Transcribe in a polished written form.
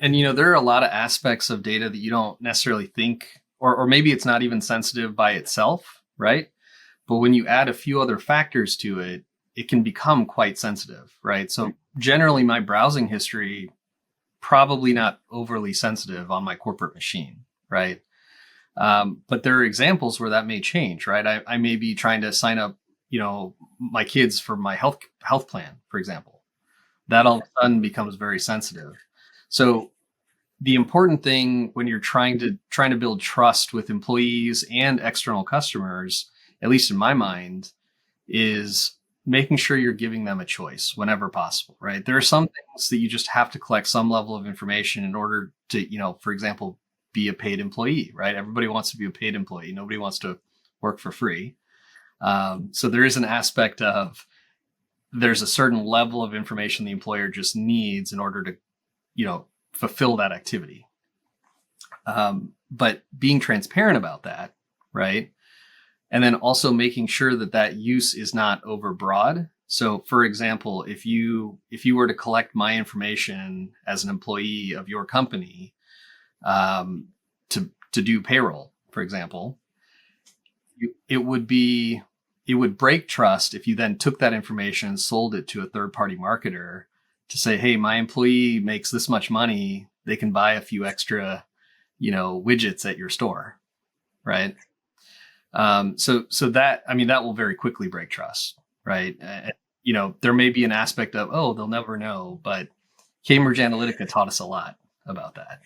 And there are a lot of aspects of data that you don't necessarily think, or maybe it's not even sensitive by itself, right? But when you add a few other factors to it, it can become quite sensitive, right? So generally, my browsing history probably not overly sensitive on my corporate machine, right? But there are examples where that may change, right? I may be trying to sign up, my kids for my health plan, for example. That all of a sudden becomes very sensitive. So the important thing when you're trying to build trust with employees and external customers, at least in my mind, is making sure you're giving them a choice whenever possible, right? There are some things that you just have to collect some level of information in order to, for example, be a paid employee, right? Everybody wants to be a paid employee. Nobody wants to work for free. So there is an aspect of there's a certain level of information the employer just needs in order to, fulfill that activity. But being transparent about that, right? And then also making sure that that use is not overbroad. So, for example, if you were to collect my information as an employee of your company to do payroll, for example, it would break trust if you then took that information and sold it to a third party marketer to say, hey, my employee makes this much money, they can buy a few extra, widgets at your store, right? So that, that will very quickly break trust, right? There may be an aspect of, oh, they'll never know, but Cambridge Analytica taught us a lot about that.